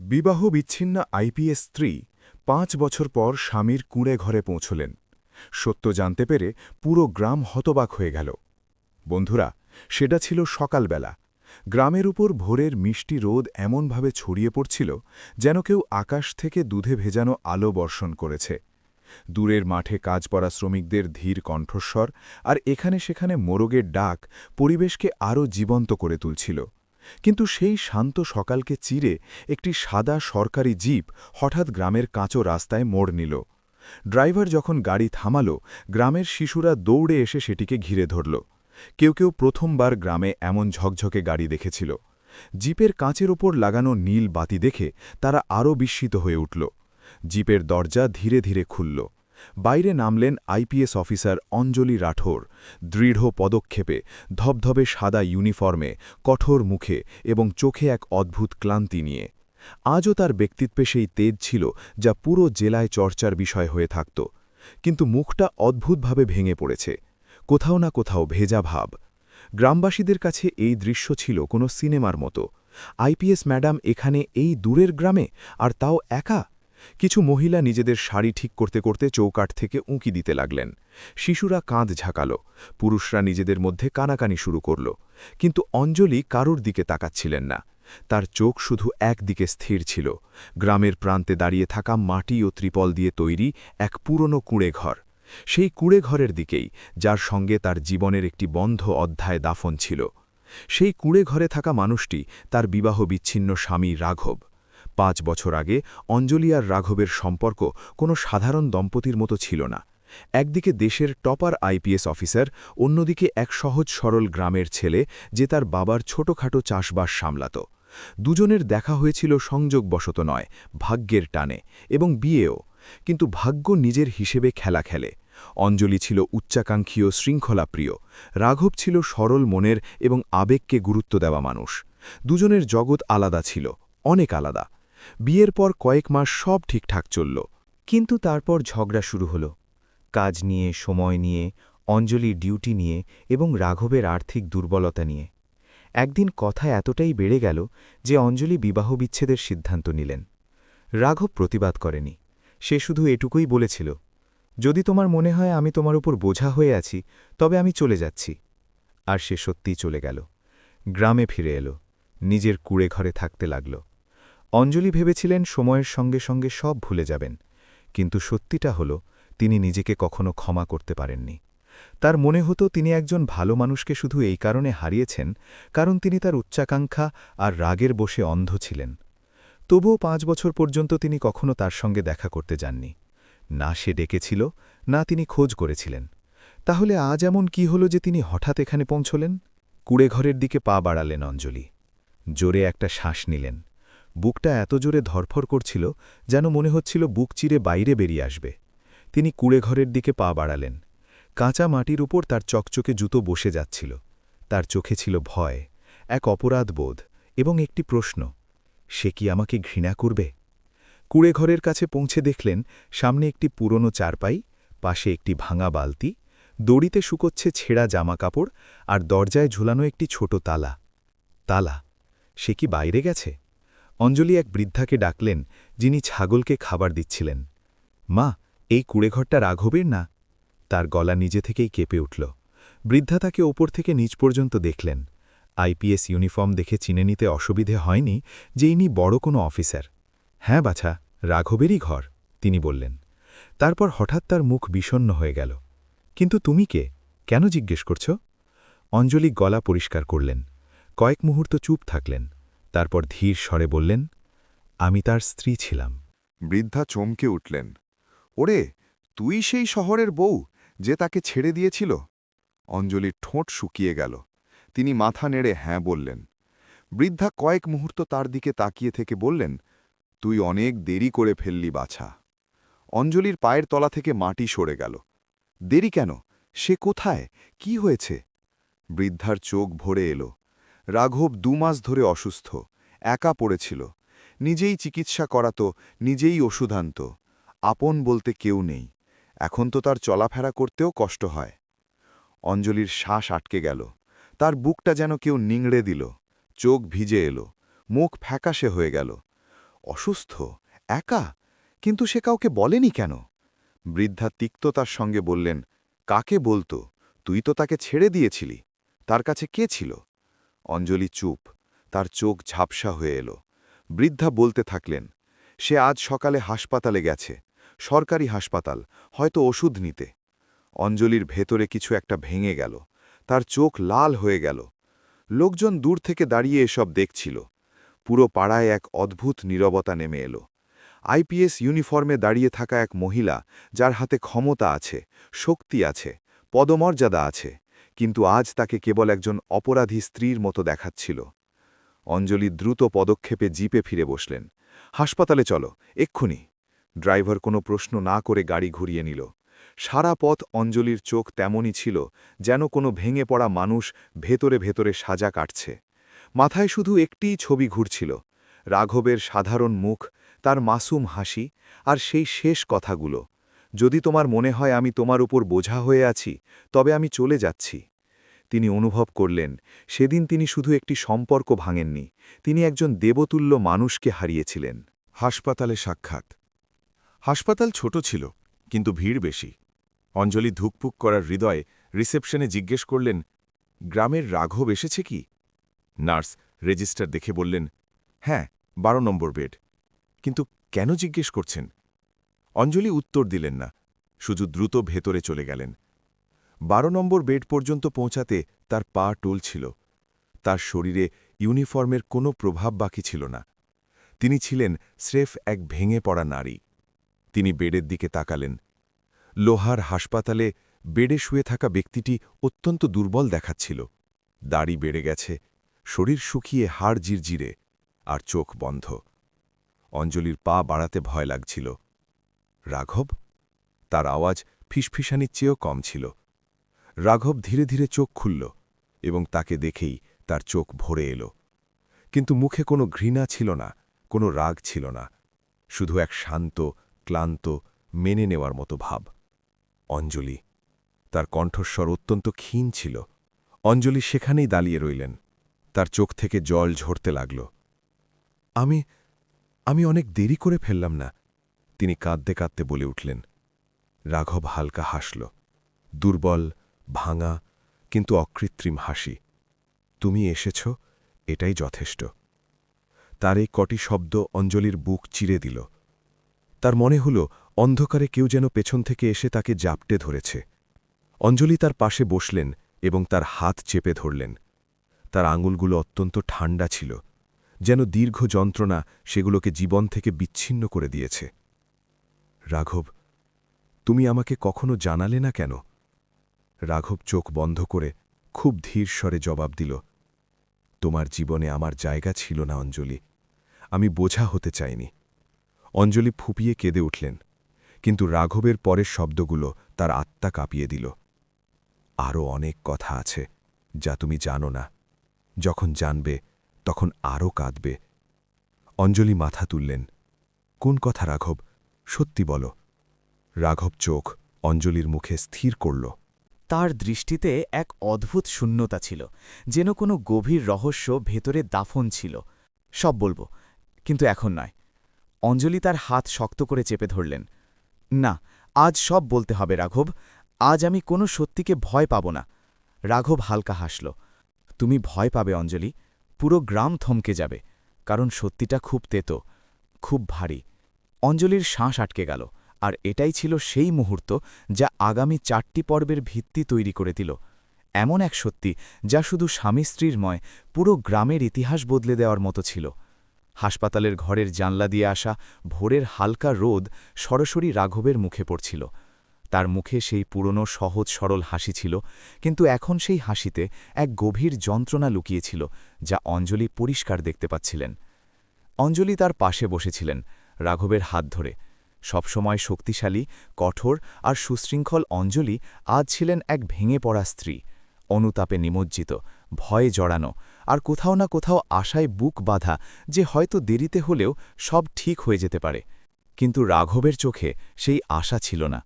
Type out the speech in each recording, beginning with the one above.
বিবাহ বিচ্ছিন্ন আইপিএস স্ত্রী ৫ বছর পর স্বামীর কুঁড়ে ঘরে পৌঁছলেন। সত্য জানতে পেরে পুরো গ্রাম হতবাক হয়ে গেল। বন্ধুরা, সেটা ছিল সকালবেলা। গ্রামের উপর ভোরের মিষ্টি রোদ এমনভাবে ছড়িয়ে পড়ছিল যেন কেউ আকাশ থেকে দুধে ভেজানো আলো বর্ষণ করেছে। দূরের মাঠে কাজ করা শ্রমিকদের ধীর কণ্ঠস্বর আর এখানে সেখানে মোরগের ডাক পরিবেশকে আরও জীবন্ত করে তুলছিল। কিন্তু সেই শান্ত সকালকে চিরে একটি সাদা সরকারি জিপ হঠাৎ গ্রামের কাঁচো রাস্তায় মোড় নিল। ড্রাইভার যখন গাড়ি থামাল, গ্রামের শিশুরা দৌড়ে এসে সেটিকে ঘিরে ধরল। কেউ কেউ প্রথমবার গ্রামে এমন ঝকঝকে গাড়ি দেখেছিল। জিপের কাঁচের ওপর লাগানো নীল বাতি দেখে তারা আরও বিস্মিত হয়ে উঠল। জিপের দরজা ধীরে ধীরে খুলল। বাইরে নামলেন আইপিএস অফিসার অঞ্জলি রাঠোর, দৃঢ় পদক্ষেপে, ধবধবে সাদা ইউনিফর্মে, কঠোর মুখে এবং চোখে এক অদ্ভুত ক্লান্তি নিয়ে। আজও তার ব্যক্তিত্বে সেই তেজ ছিল যা পুরো জেলায় চর্চার বিষয় হয়ে থাকত। কিন্তু মুখটা অদ্ভুতভাবে ভেঙে পড়েছে, কোথাও না কোথাও ভেজা ভাব। গ্রামবাসীদের কাছে এই দৃশ্য ছিল কোনো সিনেমার মতো। আইপিএস ম্যাডাম এখানে এই দূরের গ্রামে, আর তাও একা। কিছু মহিলা নিজেদের শাড়ি ঠিক করতে করতে চৌকাঠ থেকে উঁকি দিতে লাগলেন। শিশুরা কাঁধ ঝাঁকাল, পুরুষরা নিজেদের মধ্যে কানাকানি শুরু করল। কিন্তু অঞ্জলি কারুর দিকে তাকাচ্ছিলেন না। তার চোখ শুধু একদিকে স্থির ছিল, গ্রামের প্রান্তে দাঁড়িয়ে থাকা মাটি ও ত্রিপল দিয়ে তৈরি এক পুরনো কুঁড়েঘর। সেই কুঁড়েঘরের দিকেই, যার সঙ্গে তার জীবনের একটি বন্ধ অধ্যায় দাফন ছিল। সেই কুঁড়েঘরে থাকা মানুষটি তার বিবাহ বিচ্ছিন্ন স্বামী রাঘব। ৫ বছর আগে অঞ্জলি আর রাঘবের সম্পর্ক কোনো সাধারণ দম্পতির মতো ছিল না। একদিকে দেশের টপার আইপিএস অফিসার, অন্যদিকে এক সহজ সরল গ্রামের ছেলে যে তার বাবার ছোটখাটো চাষবাস সামলাত। দুজনের দেখা হয়েছিল সংযোগবশত নয়, ভাগ্যের টানে, এবং বিয়েও। কিন্তু ভাগ্য নিজের হিসেবে খেলা খেলে। অঞ্জলি ছিল উচ্চাকাঙ্ক্ষী ও শৃঙ্খলাপ্রিয়, রাঘব ছিল সরল মনের এবং আবেগকে গুরুত্ব দেওয়া মানুষ। দুজনের জগৎ আলাদা ছিল, অনেক আলাদা। বিয়ের পর কয়েক মাস সব ঠিকঠাক চলল, কিন্তু তারপর ঝগড়া শুরু হলো। কাজ নিয়ে, সময় নিয়ে, অঞ্জলির ডিউটি নিয়ে এবং রাঘবের আর্থিক দুর্বলতা নিয়ে। একদিন কথা এতটাই বেড়ে গেল যে অঞ্জলি বিবাহ বিচ্ছেদের সিদ্ধান্ত নিলেন। রাঘব প্রতিবাদ করেনি, সে শুধু এটুকুই বলেছিল, যদি তোমার মনে হয় আমি তোমার উপর বোঝা হয়ে আছি, তবে আমি চলে যাচ্ছি। আর সে সত্যিই চলে গেল। গ্রামে ফিরে এলো, নিজের কুঁড়ে ঘরে থাকতে লাগল। অঞ্জলি ভেবেছিলেন সময়ের সঙ্গে সঙ্গে সব ভুলে যাবেন, কিন্তু সত্যিটা হল তিনি নিজেকে কখনো ক্ষমা করতে পারেননি। তার মনে হতো তিনি একজন ভালো মানুষকে শুধু এই কারণে হারিয়েছেন কারণ তিনি তার উচ্চাকাঙ্ক্ষা আর রাগের বশে অন্ধ ছিলেন। তবুও ৫ বছর পর্যন্ত তিনি কখনো তার সঙ্গে দেখা করতে যাননি। না সে ডেকেছিল, না তিনি খোঁজ করেছিলেন। তাহলে আজ এমন কি হল যে তিনি হঠাৎ এখানে পৌঁছলেন? কুঁড়েঘরের দিকে পা বাড়ালেন অঞ্জলি। জোরে একটা শ্বাস নিলেন। বুকটা এত জোরে ধরফর করছিল যেন মনে হচ্ছিল বুক চিরে বাইরে বেরিয়ে আসবে। তিনি কুঁড়েঘরের দিকে পা বাড়ালেন। কাঁচা মাটির উপর তার চকচকে জুতো বসে যাচ্ছিল। তার চোখে ছিল ভয়, এক অপরাধবোধ এবং একটি প্রশ্ন, সে কি আমাকে ঘৃণা করবে? কুঁড়েঘরের কাছে পৌঁছে দেখলেন সামনে একটি পুরনো চারপাই, পাশে একটি ভাঙা বালতি, দড়িতে শুকোচ্ছে ছেঁড়া জামাকাপড় আর দরজায় ঝুলানো একটি ছোট তালা। তালা! সে কি বাইরে গেছে? অঞ্জলি এক বৃদ্ধাকে ডাকলেন, যিনি ছাগলকে খাবার দিচ্ছিলেন। মা, এই কুঁড়েঘরটা রাঘবের না? তার গলা নিজে থেকেই কেঁপে উঠল। বৃদ্ধা তাকে ওপর থেকে নিচ পর্যন্ত দেখলেন। আইপিএস ইউনিফর্ম দেখে চিনে নিতে অসুবিধে হয়নি যে ইনি বড় কোনো অফিসার। হ্যাঁ বাছা, রাঘবেরই ঘর, তিনি বললেন। তারপর হঠাৎ তার মুখ বিষণ্ণ হয়ে গেল। কিন্তু তুমি কে? কেন জিজ্ঞেস করছ? অঞ্জলি গলা পরিষ্কার করলেন। কয়েক মুহূর্ত চুপ থাকলেন। তারপর ধীর স্বরে বললেন, আমি তার স্ত্রী ছিলাম। বৃদ্ধা চমকে উঠলেন। ওরে, তুই সেই শহরের বউ যে তাকে ছেড়ে দিয়েছিল? অঞ্জলির ঠোঁট শুকিয়ে গেল। তিনি মাথা নেড়ে হ্যাঁ বললেন। বৃদ্ধা কয়েক মুহূর্ত তার দিকে তাকিয়ে থেকে বললেন, তুই অনেক দেরি করে ফেললি বাছা। অঞ্জলির পায়ের তলা থেকে মাটি সরে গেল। দেরি কেন? সে কোথায়? কি হয়েছে? বৃদ্ধার চোখ ভরে এলো। রাঘব ২ মাস ধরে অসুস্থ, একা পড়েছিল। নিজেই চিকিৎসা করাতো, নিজেই ওষুধ আনত। আপন বলতে কেউ নেই। এখন তো তার চলাফেরা করতেও কষ্ট হয়। অঞ্জলির শ্বাস আটকে গেল। তার বুকটা যেন কেউ নিংড়ে দিল। চোখ ভিজে এলো, মুখ ফ্যাকাশে হয়ে গেল। অসুস্থ, একা, কিন্তু সে কাউকে বলেনি কেন? বৃদ্ধা তিক্ততার সঙ্গে বললেন, কাকে বলতো? তুই তো তাকে ছেড়ে দিয়েছিলি। তার কাছে কে ছিল? অঞ্জলি চুপ, তার চোখ ঝাপসা হয়ে এলো। বৃদ্ধা বলতে থাকলেন, সে আজ সকালে হাসপাতালে গেছে, সরকারি হাসপাতাল, হয়তো ওষুধ নিতে। অঞ্জলির ভেতরে কিছু একটা ভেঙে গেল, তার চোখ লাল হয়ে গেল। লোকজন দূর থেকে দাঁড়িয়ে এসব দেখছিল। পুরো পাড়ায় এক অদ্ভুত নীরবতা নেমে এলো। আইপিএস ইউনিফর্মে দাঁড়িয়ে থাকা এক মহিলা, যার হাতে ক্ষমতা আছে, শক্তি আছে, পদমর্যাদা আছে, কিন্তু আজ তাকে কেবল একজন অপরাধী স্ত্রীর মতো দেখাচ্ছিল। অঞ্জলি দ্রুত পদক্ষেপে জিপে ফিরে বসলেন। হাসপাতালে চলো, এক্ষুনি। ড্রাইভার কোনো প্রশ্ন না করে গাড়ি ঘুরিয়ে নিল। সারা পথ অঞ্জলির চোখ তেমনই ছিল, যেন কোনো ভেঙে পড়া মানুষ ভেতরে ভেতরে সাজা কাটছে। মাথায় শুধু একটিই ছবি ঘুরছিল, রাঘবের সাধারণ মুখ, তার মাসুম হাসি, আর সেই শেষ কথাগুলো, যদি তোমার মনে হয় আমি তোমার উপর বোঝা হয়ে আছি, তবে আমি চলে যাচ্ছি। তিনি অনুভব করলেন, সেদিন তিনি শুধু একটি সম্পর্ক ভাঙেননি, তিনি একজন দেবতুল্য মানুষকে হারিয়েছিলেন। হাসপাতালে সাক্ষাৎ। হাসপাতাল ছোট ছিল, কিন্তু ভিড় বেশি। অঞ্জলি ধুকপুক করার হৃদয়ে রিসেপশনে জিজ্ঞেস করলেন, গ্রামের রাঘব এসেছে কি? নার্স রেজিস্টার দেখে বললেন, হ্যাঁ, 12 নম্বর বেড। কিন্তু কেন জিজ্ঞেস করছেন? অঞ্জলি উত্তর দিলেন না, শুধু দ্রুত ভেতরে চলে গেলেন। 12 নম্বর বেড পর্যন্ত পৌঁছাতে তার পা টলছিল। তার শরীরে ইউনিফর্মের কোনো প্রভাব বাকি ছিল না। তিনি ছিলেন স্রেফ এক ভেঙে পড়া নারী। তিনি বেডের দিকে তাকালেন। লোহার হাসপাতালে বেডে শুয়ে থাকা ব্যক্তিটি অত্যন্ত দুর্বল দেখাচ্ছিল। দাড়ি বেড়ে গেছে, শরীর শুকিয়ে হাড় জিরজিরে, আর চোখ বন্ধ। অঞ্জলির পা বাড়াতে ভয় লাগছিল। রাঘব? তার আওয়াজ ফিসফিসানির চেয়েও কম ছিল। রাঘব ধীরে ধীরে চোখ খুলল, এবং তাকে দেখেই তার চোখ ভরে এলো। কিন্তু মুখে কোনো ঘৃণা ছিল না, কোনো রাগ ছিল না, শুধু এক শান্ত, ক্লান্ত, মেনে নেওয়ার মতো ভাব। অঞ্জলি। তার কণ্ঠস্বর অত্যন্ত ক্ষীণ ছিল। অঞ্জলি সেখানেই দাঁড়িয়ে রইলেন। তার চোখ থেকে জল ঝরতে লাগল। আমি অনেক দেরি করে ফেললাম না, তিনি কাঁদতে কাঁদতে বলে উঠলেন। রাঘব হালকা হাসল, দুর্বল, ভাঙা, কিন্তু অকৃত্রিম হাসি। তুমি এসেছ, এটাই যথেষ্ট। তার এই কটি শব্দ অঞ্জলির বুক চিরে দিল। তার মনে হল অন্ধকারে কেউ যেন পেছন থেকে এসে তাকে জাপটে ধরেছে। অঞ্জলি তার পাশে বসলেন এবং তার হাত চেপে ধরলেন। তার আঙুলগুলো অত্যন্ত ঠান্ডা ছিল, যেন দীর্ঘ যন্ত্রণা সেগুলোকে জীবন থেকে বিচ্ছিন্ন করে দিয়েছে। রাঘব, তুমি আমাকে কখনো জানালে না কেন? রাঘব চোখ বন্ধ করে খুব ধীর স্বরে জবাব দিল, তোমার জীবনে আমার জায়গা ছিল না অঞ্জলি, আমি বোঝা হতে চাইনি। অঞ্জলি ফুপিয়ে কেঁদে উঠলেন, কিন্তু রাঘবের পরের শব্দগুলো তার আত্মা কাঁপিয়ে দিল। আরও অনেক কথা আছে, যা তুমি জানো না। যখন জানবে, তখন আরও কাঁদবে। অঞ্জলি মাথা তুললেন। কোন কথা রাঘব? সত্যি বলো। রাঘব চোখ অঞ্জলির মুখে স্থির করল। তার দৃষ্টিতে এক অদ্ভুত শূন্যতা ছিল, যেন কোনো গভীর রহস্য ভেতরে দাফন ছিল। সব বলবো, কিন্তু এখন নয়। অঞ্জলি তার হাত শক্ত করে চেপে ধরলেন। না, আজ সব বলতে হবে রাঘব। আজ আমি কোনো সত্যিকে ভয় পাব না। রাঘব হালকা হাসল। তুমি ভয় পাবে অঞ্জলি, পুরো গ্রাম থমকে যাবে, কারণ সত্যিটা খুব তেতো, খুব ভারী। অঞ্জলির শ্বাস আটকে গেল, আর এটাই ছিল সেই মুহূর্ত যা আগামী 4টি পর্বের ভিত্তি তৈরি করে দিল। এমন এক সত্যি যা শুধু স্বামী স্ত্রীর নয়, পুরো গ্রামের ইতিহাস বদলে দেওয়ার মতো ছিল। হাসপাতালের ঘরের জানলা দিয়ে আসা ভোরের হালকা রোদ সরাসরি রাঘবের মুখে পড়ছিল। তার মুখে সেই পুরনো সহজ সরল হাসি ছিল, কিন্তু এখন সেই হাসিতে এক গভীর যন্ত্রণা লুকিয়েছিল, যা অঞ্জলি পরিষ্কার দেখতে পাচ্ছিলেন। অঞ্জলি তার পাশে বসেছিলেন, রাঘবের হাত ধরে। সবসময় শক্তিশালী, কঠোর আর সুশৃঙ্খল অঞ্জলি আজ ছিলেন এক ভেঙে পড়া স্ত্রী, অনুতাপে নিমজ্জিত, ভয়ে জড়ানো, আর কোথাও না কোথাও আশায় বুক বাঁধা যে হয়তো দেরিতে হলেও সব ঠিক হয়ে যেতে পারে। কিন্তু রাঘবের চোখে সেই আশা ছিল না।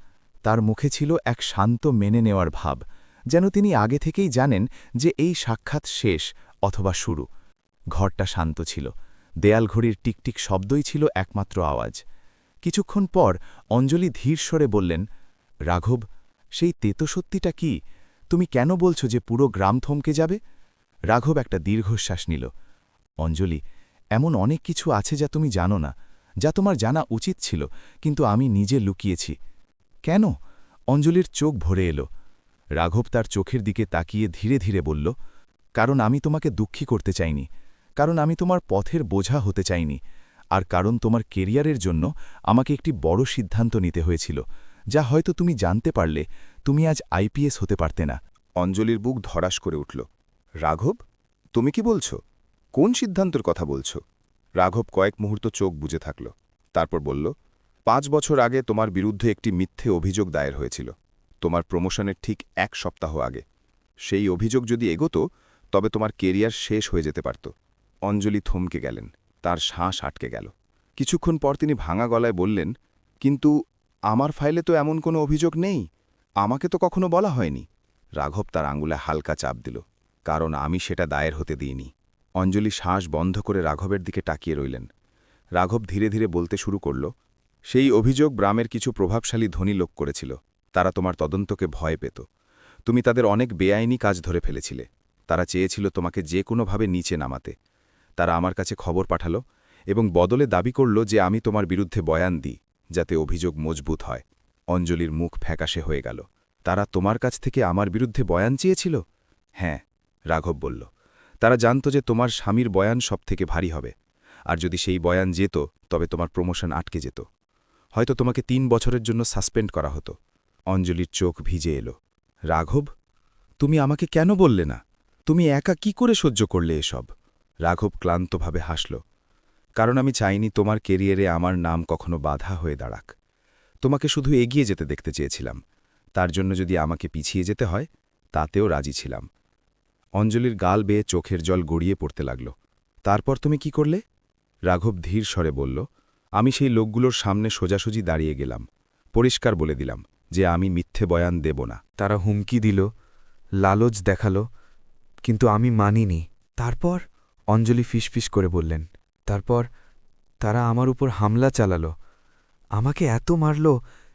তার মুখে ছিল এক শান্ত মেনে নেওয়ার ভাব, যেন তিনি আগে থেকেই জানেন যে এই সাক্ষাৎ শেষ অথবা শুরু। ঘরটা শান্ত ছিল, দেয়াল ঘড়ির টিকটিক শব্দই ছিল একমাত্র আওয়াজ। কিছুক্ষণ পর অঞ্জলি ধীর স্বরে বললেন, রাঘব, সেই তেতো সত্যিটা কি? তুমি কেন বলছো যে পুরো গ্রাম থমকে যাবে? রাঘব একটা দীর্ঘশ্বাস নিল। অঞ্জলি, এমন অনেক কিছু আছে যা তুমি জানো না, যা তোমার জানা উচিত ছিল, কিন্তু আমি নিজে লুকিয়েছি। কেন? অঞ্জলির চোখ ভরে এলো। রাঘব তার চোখের দিকে তাকিয়ে ধীরে ধীরে বলল, কারণ আমি তোমাকে দুঃখী করতে চাইনি, কারণ আমি তোমার পথের বোঝা হতে চাইনি, আর কারণ তোমার কেরিয়ারের জন্য আমাকে একটি বড় সিদ্ধান্ত নিতে হয়েছিল, যা হয়তো তুমি জানতে পারলে তুমি আজ আইপিএস হতে পারতে না। অঞ্জলির বুক ধড়াস করে উঠল। রাঘব, তুমি কি বলছো? কোন সিদ্ধান্তের কথা বলছো? রাঘব কয়েক মুহূর্ত চোখ বুজে থাকল। তারপর বলল, 5 বছর আগে তোমার বিরুদ্ধে একটি মিথ্যে অভিযোগ দায়ের হয়েছিল, তোমার প্রমোশনের ঠিক 1 সপ্তাহ আগে। সেই অভিযোগ যদি এগোতো, তবে তোমার কেরিয়ার শেষ হয়ে যেতে পারত। অঞ্জলি থমকে গেলেন, তার শ্বাস আটকে গেল। কিছুক্ষণ পর তিনি ভাঙা গলায় বললেন, কিন্তু আমার ফাইলে তো এমন কোনো অভিযোগ নেই, আমাকে তো কখনো বলা হয়নি। রাঘব তার আঙুলে হালকা চাপ দিল, কারণ আমি সেটা দায়ের হতে দিইনি। অঞ্জলি শ্বাস বন্ধ করে রাঘবের দিকে তাকিয়ে রইলেন। রাঘব ধীরে ধীরে বলতে শুরু করল, সেই অভিযোগ গ্রামের কিছু প্রভাবশালী ধনী লোক করেছিল। তারা তোমার তদন্তকে ভয় পেত। তুমি তাদের অনেক বেআইনি কাজ ধরে ফেলেছিলে। তারা চেয়েছিল তোমাকে যে কোনোভাবে নিচে নামাতে। তারা আমার কাছে খবর পাঠালো এবং বদলে দাবি করল যে আমি তোমার বিরুদ্ধে বয়ান দিই, যাতে অভিযোগ মজবুত হয়। অঞ্জলির মুখ ফ্যাকাশে হয়ে গেল। তারা তোমার কাছ থেকে আমার বিরুদ্ধে বয়ান চেয়েছিল? হ্যাঁ, রাঘব বলল। তারা জানত যে তোমার স্বামীর বয়ান সবথেকে ভারী হবে, আর যদি সেই বয়ান যেত তবে তোমার প্রমোশন আটকে যেত। হয়তো তোমাকে 3 বছরের জন্য সাসপেন্ড করা হতো। অঞ্জলির চোখ ভিজে এলো। রাঘব, তুমি আমাকে কেন বললে না? তুমি একা কি করে সহ্য করলে এসব? রাঘব ক্লান্তভাবে হাসল। কারণ আমি চাইনি তোমার কেরিয়ারে আমার নাম কখনো বাধা হয়ে দাঁড়াক। তোমাকে শুধু এগিয়ে যেতে দেখতে চেয়েছিলাম। তার জন্য যদি আমাকে পিছিয়ে যেতে হয়, তাতেও রাজি ছিলাম। অঞ্জলির গাল বেয়ে চোখের জল গড়িয়ে পড়তে লাগল। তারপর তুমি কি করলে? রাঘব ধীর স্বরে বলল, আমি সেই লোকগুলোর সামনে সোজাসুজি দাঁড়িয়ে গেলাম। পরিষ্কার বলে দিলাম যে আমি মিথ্যে বয়ান দেব না। তারা হুমকি দিল, লালচ দেখালো, কিন্তু আমি মানিনি। তারপর অঞ্জলি ফিসফিস করে বললেন, তারপর তারা আমার উপর হামলা চালালো। আমাকে এত মারল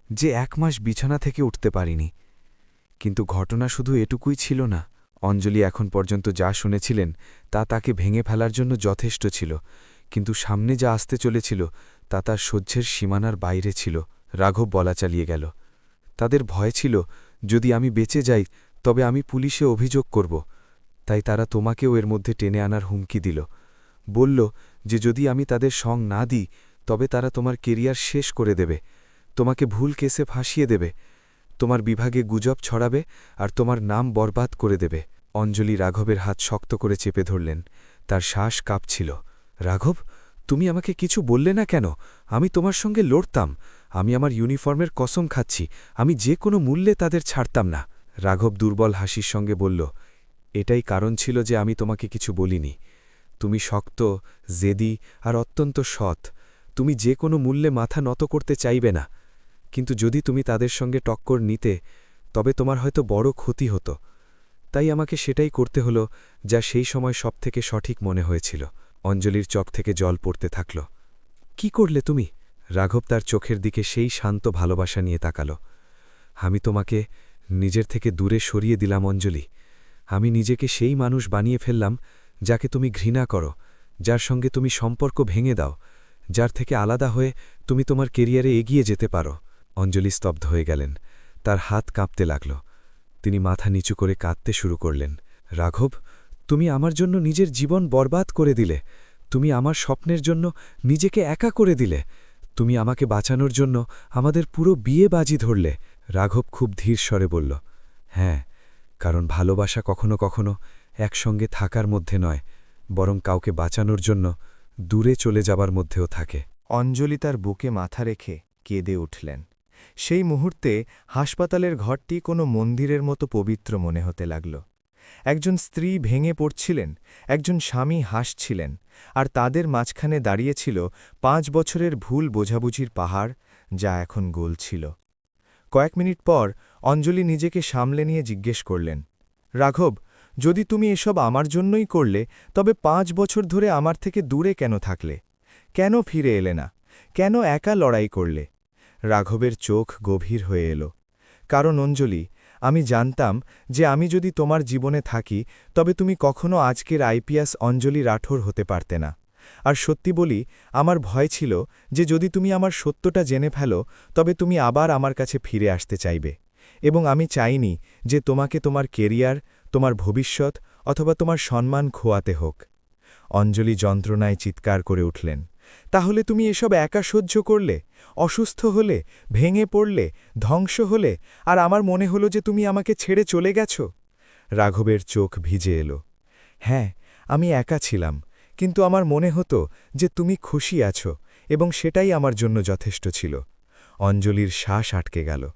যে 1 মাস বিছানা থেকে উঠতে পারিনি। কিন্তু ঘটনা শুধু এটুকুই ছিল না। অঞ্জলি এখন পর্যন্ত যা শুনেছিলেন তা তাকে ভেঙে ফেলার জন্য যথেষ্ট ছিল, কিন্তু সামনে যা আসতে চলেছিল তা তার সহ্যের সীমানার বাইরে ছিল। রাঘব বলা চালিয়ে গেল, তাদের ভয় ছিল যদি আমি বেঁচে যাই তবে আমি পুলিশে অভিযোগ করব, তাই তারা তোমাকেও এর মধ্যে টেনে আনার হুমকি দিল। বলল যে যদি আমি তাদের সঙ্গ না দিই তবে তারা তোমার কেরিয়ার শেষ করে দেবে, তোমাকে ভুল কেসে ফাঁসিয়ে দেবে, তোমার বিভাগে গুজব ছড়াবে আর তোমার নাম বরবাদ করে দেবে। অঞ্জলি রাঘবের হাত শক্ত করে চেপে ধরলেন, তার শ্বাস কাঁপছিল। রাঘব, তুমি আমাকে কিছু বললে না কেন? আমি তোমার সঙ্গে লড়তাম। আমি আমার ইউনিফর্মের কসম খাচ্ছি, আমি যে কোনো মূল্যে তাদের ছাড়তাম না। রাঘব দুর্বল হাসির সঙ্গে বলল, এটাই কারণ ছিল যে আমি তোমাকে কিছু বলিনি। তুমি শক্ত, জেদি আর অত্যন্ত সৎ। তুমি যে কোনো মূল্যে মাথা নত করতে চাইবে না। কিন্তু যদি তুমি তাদের সঙ্গে টক্কর নিতে তবে তোমার হয়তো বড় ক্ষতি হতো। তাই আমাকে সেটাই করতে হলো যা সেই সময় সবথেকে সঠিক মনে হয়েছিল। অঞ্জলির চোখ থেকে জল পড়তে থাকল। কি করলে তুমি? রাঘব তার চোখের দিকে সেই শান্ত ভালোবাসা নিয়ে তাকাল। আমি তোমাকে নিজের থেকে দূরে সরিয়ে দিলাম অঞ্জলি। আমি নিজেকে সেই মানুষ বানিয়ে ফেললাম যাকে তুমি ঘৃণা করো, যার সঙ্গে তুমি সম্পর্ক ভেঙে দাও, যার থেকে আলাদা হয়ে তুমি তোমার কেরিয়ারে এগিয়ে যেতে পারো। অঞ্জলি স্তব্ধ হয়ে গেলেন, তার হাত কাঁপতে লাগল। তিনি মাথা নিচু করে কাঁদতে শুরু করলেন। রাঘব, তুমি আমার জন্য নিজের জীবন বরবাদ করে দিলে। তুমি আমার স্বপ্নের জন্য নিজেকে একা করে দিলে। তুমি আমাকে বাঁচানোর জন্য আমাদের পুরো বিয়ে বাজি ধরলে। রাঘব খুব ধীর স্বরে বলল, হ্যাঁ, কারণ ভালোবাসা কখনো কখনো একসঙ্গে থাকার মধ্যে নয়, বরং কাউকে বাঁচানোর জন্য দূরে চলে যাবার মধ্যেও থাকে। অঞ্জলি তার বুকে মাথা রেখে কেঁদে উঠলেন। সেই মুহূর্তে হাসপাতালের ঘরটি কোনো মন্দিরের মতো পবিত্র মনে হতে লাগল। একজন স্ত্রী ভেঙে পড়ছিলেন, একজন স্বামী হাসছিলেন, আর তাদের মাঝখানে দাঁড়িয়েছিল 5 বছরের ভুল বোঝাবুঝির পাহাড়, যা এখন গলছিল। কয়েক মিনিট পর অঞ্জলি নিজেকে সামলে নিয়ে জিজ্ঞেস করলেন, রাঘব, যদি তুমি এসব আমার জন্যই করলে তবে 5 বছর ধরে আমার থেকে দূরে কেন থাকলে কেন ফিরে এলে না কেন একা লড়াই করলে রাঘবের চোখ গভীর হয়ে এলো কারণ অঞ্জলি আমি জানতাম যে আমি যদি তোমার জীবনে থাকি তবে তুমি কখনো আজকের আইপিএস অঞ্জলি রাঠোর হতে পারতে না আর সত্যি বলি আমার ভয় ছিল যে যদি তুমি আমার সত্যটা জেনে ফেলো তবে তুমি আবার আমার কাছে ফিরে আসতে চাইবে এবং আমি চাইনি যে তোমাকে তোমার কেরিয়ার তোমার ভবিষ্যৎ অথবা তোমার সম্মান খোয়াতে হোক অঞ্জলি যন্ত্রণায় চিৎকার করে উঠলেন তাহলে তুমি এসব একা সহ্য করলে অসুস্থ হলে ভেঙে পড়লে ধ্বংস হলে আর আমার মনে হলো যে তুমি আমাকে ছেড়ে চলে গেছ রাঘবের চোখ ভিজে এলো হ্যাঁ আমি একা ছিলাম কিন্তু আমার মনে হতো যে তুমি খুশি আছো এবং সেটাই আমার জন্য যথেষ্ট ছিল অঞ্জলির শ্বাস আটকে গেল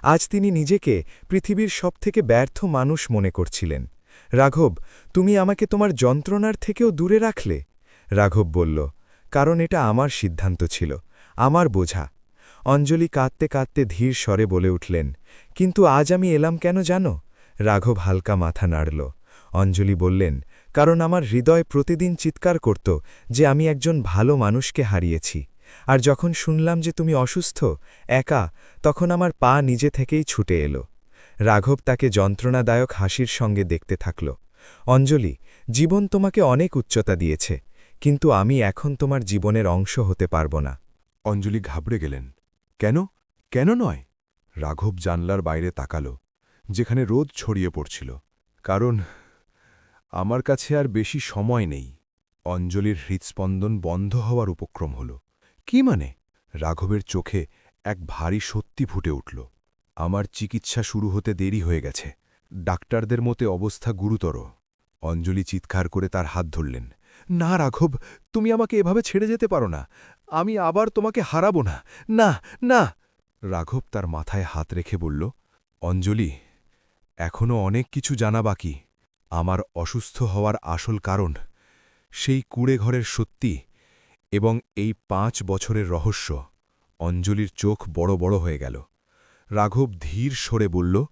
আজ তিনি নিজেকে পৃথিবীর সবথেকে ব্যর্থ মানুষ মনে করছিলেন রাঘব তুমি আমাকে তোমার যন্ত্রণার থেকেও দূরে রাখলে রাঘব বলল কারণ এটা আমার সিদ্ধান্ত ছিল আমার বোঝা অঞ্জলি কাঁদতে কাঁদতে ধীর স্বরে বলে উঠলেন কিন্তু আজ আমি এলাম কেন জানো রাঘব হালকা মাথা নাড়ল অঞ্জলি বললেন কারণ আমার হৃদয় প্রতিদিন চিৎকার করত যে আমি একজন ভালো মানুষকে হারিয়েছি আর যখন শুনলাম যে তুমি অসুস্থ একা তখন আমার পা নিজে থেকেই ছুটে এলো রাঘব তাকে যন্ত্রণাদায়ক হাসির সঙ্গে দেখতে থাকল অঞ্জলি জীবন তোমাকে অনেক উচ্চতা দিয়েছে কিন্তু আমি এখন তোমার জীবনের অংশ হতে পারব না অঞ্জলি ঘাবড়ে গেলেন কেন কেন নয় রাঘব জানলার বাইরে তাকাল যেখানে রোদ ছড়িয়ে পড়ছিল কারণ আমার কাছে আর বেশি সময় নেই অঞ্জলির হৃৎস্পন্দন বন্ধ হওয়ার উপক্রম হল কি মানে রাঘবের চোখে এক ভারী সত্যি ফুটে উঠল আমার চিকিৎসা শুরু হতে দেরি হয়ে গেছে ডাক্তারদের মতে অবস্থা গুরুতর অঞ্জলি চিৎকার করে তার হাত ধরলেন না রাঘব তুমি আমাকে এভাবে ছেড়ে যেতে পারো না আমি আবার তোমাকে হারাবো না না না রাঘব তার মাথায় হাত রেখে বলল অঞ্জলি এখনও অনেক কিছু জানা বাকি আমার অসুস্থ হওয়ার আসল কারণ সেই কুঁড়েঘরের সত্যি এবং এই 5 বছরের রহস্য অঞ্জলির চোখ বড় বড় হয়ে গেল রাঘব ধীর সরে বলল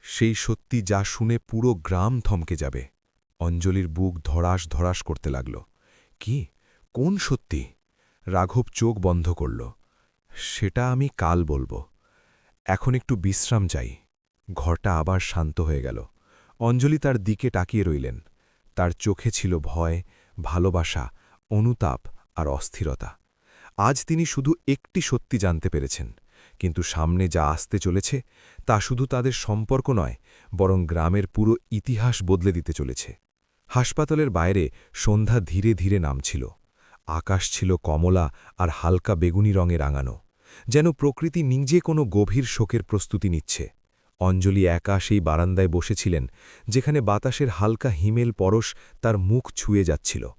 সেই সত্যি যা শুনে পুরো গ্রাম থমকে যাবে অঞ্জলির বুক ধড়াস ধড়াস করতে লাগল কি কোন সত্যি রাঘব চোখ বন্ধ করল সেটা আমি কাল বলবো এখন একটু বিশ্রাম চাই ঘরটা আবার শান্ত হয়ে গেল অঞ্জলি তার দিকে তাকিয়ে রইলেন তার চোখে ছিল ভয় ভালোবাসা অনুতাপ আর অস্থিরতা আজ তিনি শুধু একটি সত্যি জানতে পেরেছেন কিন্তু সামনে যা আসতে চলেছে তা শুধু তাদের সম্পর্ক নয় বরং গ্রামের পুরো ইতিহাস বদলে দিতে চলেছে হাসপাতালের বাইরে সন্ধ্যা ধীরে ধীরে নামছিল আকাশ ছিল কমলা আর হালকা বেগুনি রঙে রাঙানো যেন প্রকৃতি নিজে কোনো গভীর শোকের প্রস্তুতি নিচ্ছে অঞ্জলি একা সেই বারান্দায় বসেছিলেন যেখানে বাতাসের হালকা হিমেল পরশ তার মুখ ছুঁয়ে যাচ্ছিল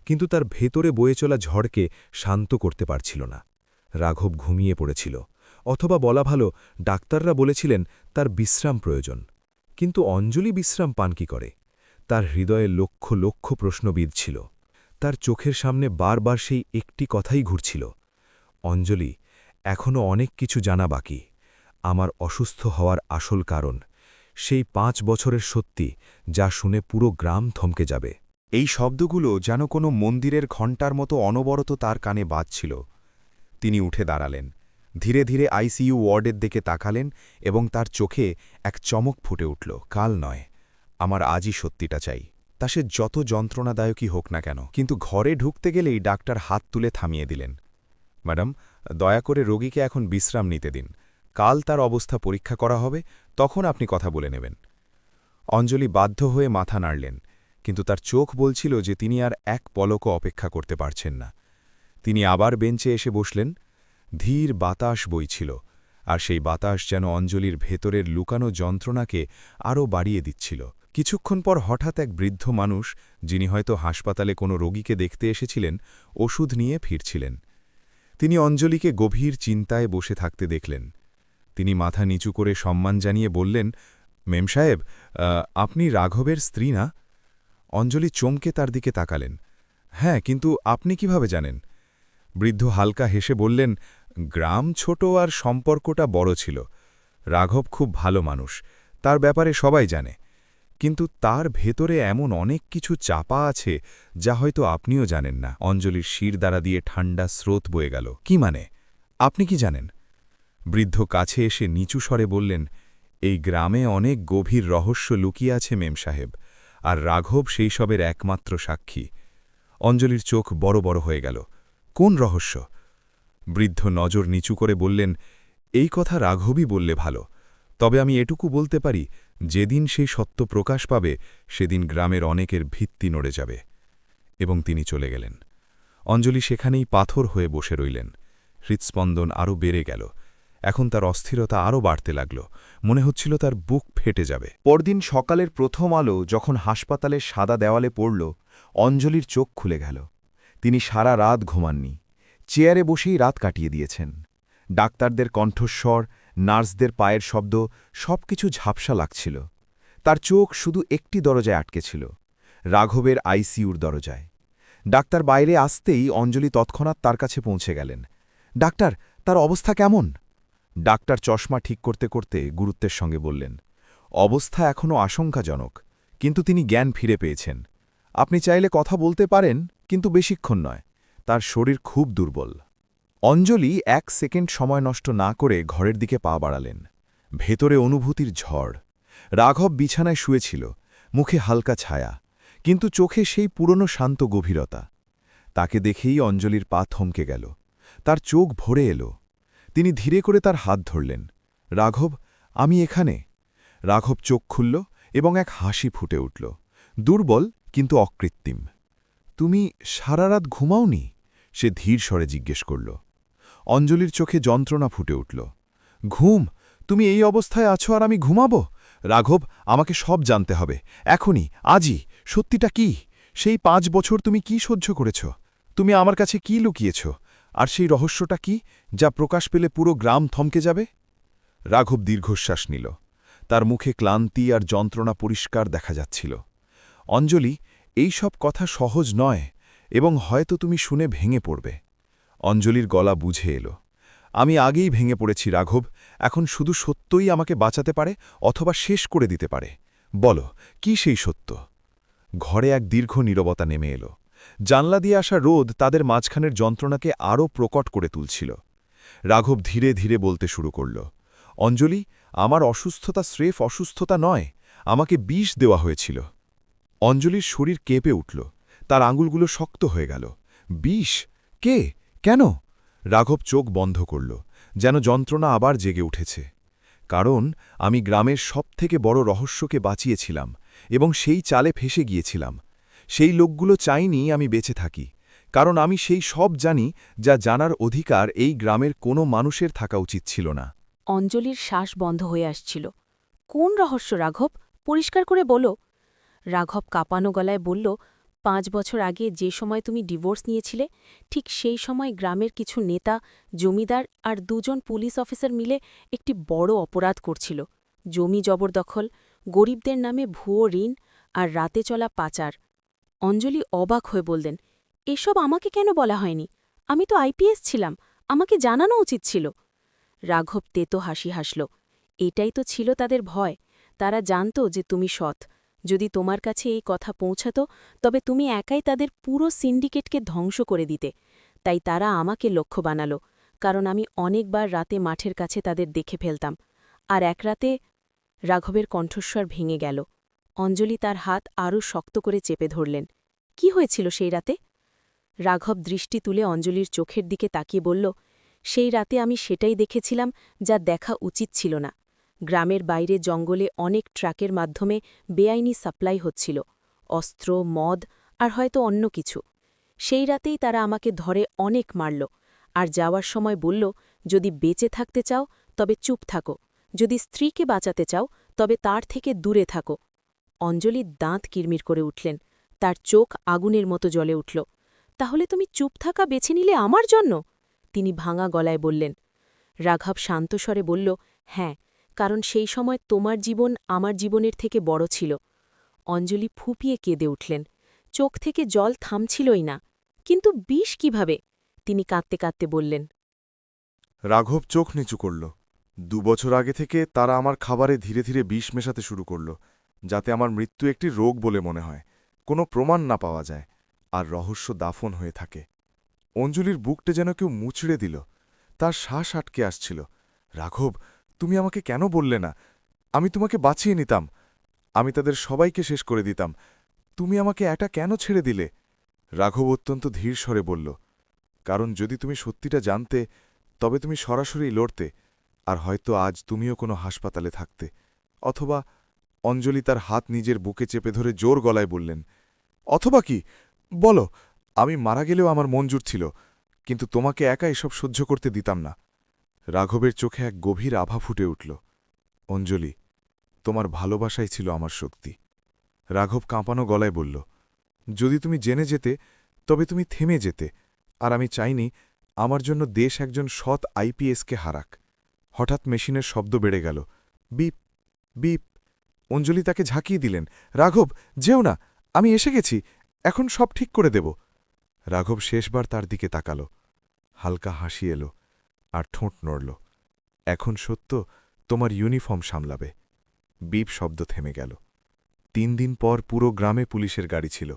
কিন্তু তার ভেতরে বয়ে চলা ঝড়কে শান্ত করতে পারছিল না রাঘব ঘুমিয়ে পড়েছিল অথবা বলা ভালো ডাক্তাররা বলেছিলেন তার বিশ্রাম প্রয়োজন কিন্তু অঞ্জলি বিশ্রাম পান কি করে তার হৃদয়ে লক্ষ লক্ষ প্রশ্ন বিঁধছিল তার চোখের সামনে বারবার সেই একটি কথাই ঘুরছিল অঞ্জলি এখনও অনেক কিছু জানা বাকি আমার অসুস্থ হওয়ার আসল কারণ সেই 5 বছরের সত্যি যা শুনে পুরো গ্রাম থমকে যাবে এই শব্দগুলো যেন কোনো মন্দিরের ঘণ্টার মতো অনবরত তার কানে বাজছিল তিনি উঠে দাঁড়ালেন ধীরে ধীরে আইসিইউ ওয়ার্ডের দিকে তাকালেন এবং তার চোখে এক চমক ফুটে উঠল কাল নয় আমার আজই সত্যিটা চাই তা সে যত যন্ত্রণাদায়কই হোক না কেন কিন্তু ঘরে ঢুকতে গেলেই ডাক্তার হাত তুলে থামিয়ে দিলেন ম্যাডাম দয়া করে রোগীকে এখন বিশ্রাম নিতে দিন কাল তার অবস্থা পরীক্ষা করা হবে তখন আপনি কথা বলে নেবেন অঞ্জলি বাধ্য হয়ে মাথা নাড়লেন কিন্তু তার চোখ বলছিল যে তিনি আর এক পলকও অপেক্ষা করতে পারছেন না তিনি আবার বেঞ্চে এসে বসলেন ধীর বাতাস বইছিল আর সেই বাতাস যেন অঞ্জলির ভেতরের লুকানো যন্ত্রণাকে আরও বাড়িয়ে দিচ্ছিল কিছুক্ষণ পর হঠাৎ এক বৃদ্ধ মানুষ যিনি হয়তো হাসপাতালে কোনো রোগীকে দেখতে এসেছিলেন ওষুধ নিয়ে ফিরছিলেন তিনি অঞ্জলিকে গভীর চিন্তায় বসে থাকতে দেখলেন তিনি মাথা নিচু করে সম্মান জানিয়ে বললেন মেম সাহেব আপনি রাঘবের স্ত্রী না অঞ্জলি চমকে তার দিকে তাকালেন হ্যাঁ কিন্তু আপনি কিভাবে জানেন বৃদ্ধ হালকা হেসে বললেন গ্রাম ছোট আর সম্পর্কটা বড় ছিল রাঘব খুব ভালো মানুষ তার ব্যাপারে সবাই জানে কিন্তু তার ভেতরে এমন অনেক কিছু চাপা আছে যা হয়তো আপনিও জানেন না। অঞ্জলির শির দ্বারা দিয়ে ঠান্ডা স্রোত বয়ে গেল। কি মানে? আপনি কি জানেন? বৃদ্ধ কাছে এসে নিচু স্বরে বললেন, এই গ্রামে অনেক গভীর রহস্য লুকিয়ে আছে মেম সাহেব, আর রাঘব সেই সবের একমাত্র সাক্ষী। অঞ্জলির চোখ বড় বড় হয়ে গেল। কোন রহস্য? বৃদ্ধ নজর নিচু করে বললেন, এই কথা রাঘবই বললে ভালো, তবে আমি এটুকু বলতে পারি, যেদিন সেই সত্য প্রকাশ পাবে সেদিন গ্রামের অনেকের ভিত্তি নড়ে যাবে। এবং তিনি চলে গেলেন। অঞ্জলি সেখানেই পাথর হয়ে বসে রইলেন। হৃৎস্পন্দন আরও বেড়ে গেল। এখন তার অস্থিরতা আরও বাড়তে লাগল। মনে হচ্ছিল তার বুক ফেটে যাবে। পরদিন সকালের প্রথম আলো যখন হাসপাতালের সাদা দেওয়ালে পড়ল, অঞ্জলির চোখ খুলে গেল। তিনি সারা রাত ঘুমাননি। চেয়ারে বসেই রাত কাটিয়ে দিয়েছেন। ডাক্তারদের কণ্ঠস্বর, নার্সদের পায়ের শব্দ, সবকিছু ঝাপসা লাগছিল। তার চোখ শুধু একটি দরজায় আটকে ছিল, রাঘবের আইসিইউর দরজায়। ডাক্তার বাইরে আসতেই অঞ্জলি তৎক্ষণাৎ তার কাছে পৌঁছে গেলেন। ডাক্তার, তার অবস্থা কেমন? ডাক্তার চশমা ঠিক করতে করতে গুরুত্বের সঙ্গে বললেন, অবস্থা এখনও আশঙ্কাজনক, কিন্তু তিনি জ্ঞান ফিরে পেয়েছেন। আপনি চাইলে কথা বলতে পারেন, কিন্তু বেশিক্ষণ নয়। তার শরীর খুব দুর্বল। অঞ্জলি 1 সেকেন্ড সময় নষ্ট না করে ঘরের দিকে পা বাড়ালেন। ভেতরে অনুভূতির ঝড়। রাঘব বিছানায় শুয়েছিল, মুখে হালকা ছায়া, কিন্তু চোখে সেই পুরনো শান্ত গভীরতা। তাকে দেখেই অঞ্জলির পা থমকে গেল। তার চোখ ভরে এলো। তিনি ধীরে করে তার হাত ধরলেন। রাঘব, আমি এখানে। রাঘব চোখ খুলল এবং এক হাসি ফুটে উঠল, দুর্বল কিন্তু অকৃত্রিম। তুমি সারা রাত ঘুমাওনি? সে ধীর স্বরে জিজ্ঞেস করল। অঞ্জলির চোখে যন্ত্রণা ফুটে উঠল। ঘুম? তুমি এই অবস্থায় আছো আর আমি ঘুমাবো? রাঘব, আমাকে সব জানতে হবে, এখনই, আজই। সত্যিটা কি? সেই 5 বছর তুমি কি সহ্য করেছ? তুমি আমার কাছে কি লুকিয়েছ? আর সেই রহস্যটা কি, যা প্রকাশ পেলে পুরো গ্রাম থমকে যাবে? রাঘব দীর্ঘশ্বাস নিল। তার মুখে ক্লান্তি আর যন্ত্রণা পরিষ্কার দেখা যাচ্ছিল। অঞ্জলি, এই সব কথা সহজ নয়, এবং হয়তো তুমি শুনে ভেঙে পড়বে। অঞ্জলির গলা বুঝে এলো। আমি আগেই ভেঙে পড়েছি রাঘব, এখন শুধু সত্যই আমাকে বাঁচাতে পারে অথবা শেষ করে দিতে পারে। বলো, কি সেই সত্য? ঘরে এক দীর্ঘ নীরবতা নেমে এলো। জানলা দিয়ে আসা রোদ তাদের মাঝখানের যন্ত্রণাকে আরও প্রকট করে তুলছিল। রাঘব ধীরে ধীরে বলতে শুরু করল, অঞ্জলি, আমার অসুস্থতা স্রেফ অসুস্থতা নয়, আমাকে বিষ দেওয়া হয়েছিল। অঞ্জলির শরীর কেঁপে উঠল। তার আঙুলগুলো শক্ত হয়ে গেল। বিষ? কে? কেন? রাঘব চোখ বন্ধ করল, যেন যন্ত্রণা আবার জেগে উঠেছে। কারণ আমি গ্রামের সবথেকে বড় রহস্যকে বাঁচিয়েছিলাম, এবং সেই চালে ফেসে গিয়েছিলাম। সেই লোকগুলো চাইনি আমি বেঁচে থাকি, কারণ আমি সেই সব জানি যা জানার অধিকার এই গ্রামের কোনো মানুষের থাকা উচিত ছিল না। অঞ্জলির শ্বাস বন্ধ হয়ে আসছিল। কোন রহস্য রাঘব? পরিষ্কার করে বলো। রাঘব কাঁপানো গলায় বলল, 5 বছর আগে যে সময় তুমি ডিভোর্স নিয়েছিলে, ঠিক সেই সময় গ্রামের কিছু নেতা, জমিদার আর 2 জন পুলিশ অফিসার মিলে একটি বড় অপরাধ করছিল। জমি জবরদখল, গরিবদের নামে ভুয়ো ঋণ আর রাতে চলা পাচার। অঞ্জলি অবাক হয়ে বললেন, এসব আমাকে কেন বলা হয়নি? আমি তো আইপিএস ছিলাম, আমাকে জানানো উচিত ছিল। রাঘব তেতো হাসি হাসল। এটাই তো ছিল তাদের ভয়। তারা জানত যে তুমি সৎ। যদি তোমার কাছে এই কথা পৌঁছাত, তবে তুমি একাই তাদের পুরো সিন্ডিকেটকে ধ্বংস করে দিতে। তাই তারা আমাকে লক্ষ্য বানাল, কারণ আমি অনেকবার রাতে মাঠের কাছে তাদের দেখে ফেলতাম। আর এক রাতে রাঘবের কণ্ঠস্বর ভেঙে গেল। অঞ্জলি তার হাত আরও শক্ত করে চেপে ধরলেন। কি হয়েছিল সেই রাতে? রাঘব দৃষ্টি তুলে অঞ্জলির চোখের দিকে তাকিয়ে বলল, সেই রাতে আমি সেটাই দেখেছিলাম যা দেখা উচিত ছিল না। গ্রামের বাইরে জঙ্গলে অনেক ট্রাকের মাধ্যমে বেআইনি সাপ্লাই হচ্ছিল, অস্ত্র, মদ আর হয়তো অন্য কিছু। সেই রাতেই তারা আমাকে ধরে অনেক মারল, আর যাওয়ার সময় বলল, যদি বেঁচে থাকতে চাও তবে চুপ থাকো, যদি স্ত্রীকে বাঁচাতে চাও তবে তার থেকে দূরে থাকো। অঞ্জলির দাঁত কিরমির করে উঠলেন, তার চোখ আগুনের মতো জ্বলে উঠল। তাহলে তুমি চুপ থাকা বেছে নিলে আমার জন্য? তিনি ভাঙা গলায় বললেন। রাঘব শান্ত স্বরে বলল, হ্যাঁ, কারণ সেই সময় তোমার জীবন আমার জীবনের থেকে বড় ছিল। অঞ্জলি ফুপিয়ে কেঁদে উঠলেন। চোখ থেকে জল থামছিলই না। কিন্তু বিষ কিভাবে? তিনি কাঁদতে কাঁদতে বললেন। রাঘব চোখ নিচু করল। 2 বছর আগে থেকে তারা আমার খাবারে ধীরে ধীরে বিষ মেশাতে শুরু করল। যাতে আমার মৃত্যু একটি রোগ বলে মনে হয়, কোনো প্রমাণ না পাওয়া যায়, আর রহস্য দাফন হয়ে থাকে। অঞ্জলির বুকটা যেন কেউ মুচড়ে দিল, তার শ্বাস আটকে আসছিল। রাঘব, তুমি আমাকে কেন বললে না? আমি তোমাকে বাঁচিয়ে নিতাম, আমি তাদের সবাইকে শেষ করে দিতাম। তুমি আমাকে এটা কেন ছেড়ে দিলে? রাঘব অত্যন্ত ধীর স্বরে বলল, কারণ যদি তুমি সত্যিটা জানতে, তবে তুমি সরাসরি লড়তে, আর হয়তো আজ তুমিও কোনো হাসপাতালে থাকতে। অথবা, অঞ্জলি তার হাত নিজের বুকে চেপে ধরে জোর গলায় বললেন, অথবা কি? বলো। আমি মারা গেলেও আমার মঞ্জুর ছিল, কিন্তু তোমাকে একা এসব সহ্য করতে দিতাম না। রাঘবের চোখে এক গভীর আভা ফুটে উঠল। অঞ্জলি, তোমার ভালোবাসাই ছিল আমার শক্তি। রাঘব কাঁপানো গলায় বলল, যদি তুমি জেনে যেতে, তবে তুমি থেমে যেতে, আর আমি চাইনি আমার জন্য দেশ একজন সৎ আইপিএসকে হারাক। হঠাৎ মেশিনের শব্দ বেড়ে গেল। Beep beep. অঞ্জলি তাকে ঝাঁকিয়ে দিলেন, রাঘব, যেও না, আমি এসে গেছি, এখন সব ঠিক করে দেব। রাঘব শেষবার তার দিকে তাকাল। হালকা হাসি এলো, আর ঠোঁট নড়ল। এখন সত্য তোমার ইউনিফর্ম সামলাবে। বিপ শব্দ থেমে গেল। 3 দিন পর পুরো গ্রামে পুলিশের গাড়ি ছিল।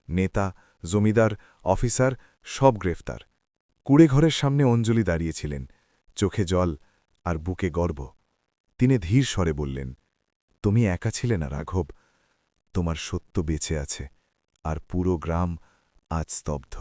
নেতা, জমিদার, অফিসার সব গ্রেফতার। কুড়েঘরের সামনে অঞ্জলি দাঁড়িয়েছিলেন, চোখে জল আর বুকে গর্ব। তিনি ধীর স্বরে বললেন, তুমি একা ছিলে না রাঘব, তোমার সত্য বেঁচে আছে, আর পুরো গ্রাম আজ স্তব্ধ।